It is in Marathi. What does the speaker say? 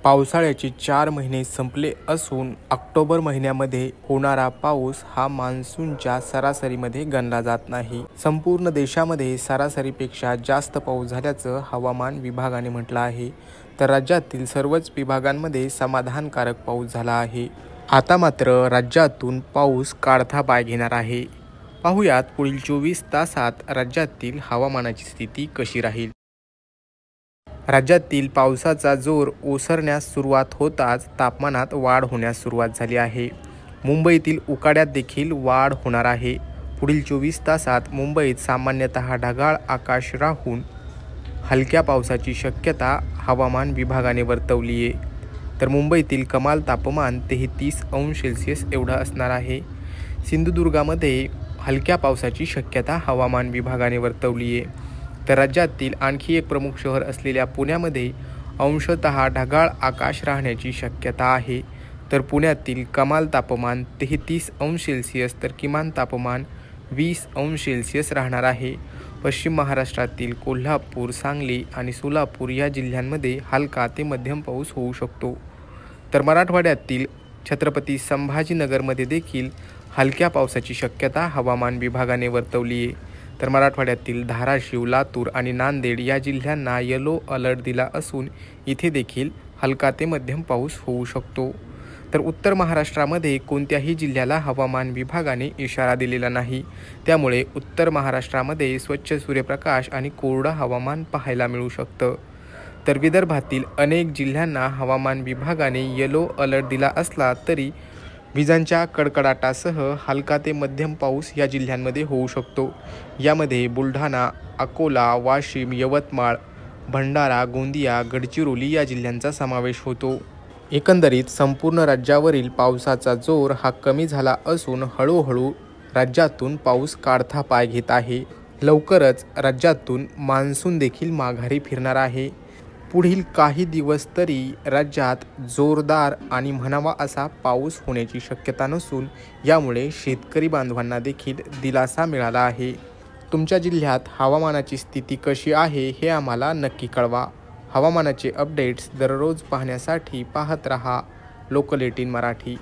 पावसाळ्याचे 4 महिने संपले असून ऑक्टोबर महिन्यामध्ये होणारा पाऊस हा मान्सूनच्या सरासरीमध्ये गणला जात नाही. संपूर्ण देशामध्ये सरासरीपेक्षा जास्त पाऊस झाल्याचं हवामान विभागाने म्हटलं आहे. तर राज्यातील सर्वच विभागांमध्ये समाधानकारक पाऊस झाला आहे. आता मात्र राज्यातून पाऊस काढता पाय घेणार आहे. पाहुयात पुढील 24 तासात राज्यातील हवामानाची स्थिती कशी राहील. राज्यातील पावसाचा जोर ओसरण्यास सुरुवात होताच तापमानात वाढ होण्यास सुरुवात झाली आहे. मुंबईतील उकाड्यात देखील वाढ होणार आहे. पुढील 24 तासात मुंबईत सामान्यतः ढगाळ आकाश राहून हलक्या पावसाची शक्यता हवामान विभागाने वर्तवली आहे. तर मुंबईतील कमाल तापमान 33 अंश सेल्सिअस एवढं असणार आहे. सिंधुदुर्गामध्ये हलक्या पावसाची शक्यता हवामान विभागाने वर्तवली आहे. तर राज्यातील आणखी एक प्रमुख शहर असलेल्या पुण्यामध्ये अंशतः ढगाळ आकाश राहण्याची शक्यता आहे. तर पुण्यातील कमाल तापमान 33 अंश सेल्सिअस तर किमान तापमान 20 अंश सेल्सिअस राहणार आहे. पश्चिम महाराष्ट्रातील कोल्हापूर, सांगली आणि सोलापूर या जिल्ह्यांमध्ये हलका ते मध्यम पाऊस होऊ शकतो. तर मराठवाड्यातील छत्रपती संभाजीनगरमध्ये देखील हलक्या पावसाची शक्यता हवामान विभागाने वर्तवली आहे. तर मराठवाड्यातील धाराशिव, लातूर आणि नांदेड या जिल्ह्यांना येलो अलर्ट दिला असून इथे देखील हलका ते मध्यम पाऊस होऊ शकतो. तर उत्तर महाराष्ट्रामध्ये कोणत्याही जिल्ह्याला हवामान विभागाने इशारा दिलेला नाही. त्यामुळे उत्तर महाराष्ट्रामध्ये स्वच्छ सूर्यप्रकाश आणि कोरडं हवामान पाहायला मिळू शकतं. तर विदर्भातील अनेक जिल्ह्यांना हवामान विभागाने येलो अलर्ट दिला असला तरी विजांच्या कडकडाटासह हलका ते मध्यम पाऊस या जिल्ह्यांमध्ये होऊ शकतो. यामध्ये बुलढाणा, अकोला, वाशिम, यवतमाळ, भंडारा, गोंदिया, गडचिरोली या जिल्ह्यांचा समावेश होतो. एकंदरीत संपूर्ण राज्यावरील पावसाचा जोर हा कमी झाला असून हळूहळू राज्यातून पाऊस काढता पाय घेत आहे. लवकरच राज्यातून मान्सून देखील माघारी फिरणार आहे. पुढील काही दिवस तरी राज्यात जोरदार आणि म्हणावा असा पाऊस होण्याची शक्यता नसून यामुळे शेतकरी बांधवांना देखील दिलासा मिळाला आहे. तुमच्या जिल्ह्यात हवामानाची स्थिती कशी आहे हे आम्हाला नक्की कळवा. हवामानाचे अपडेट्स दररोज पाहण्यासाठी पाहत रहा लोकल 18 मराठी.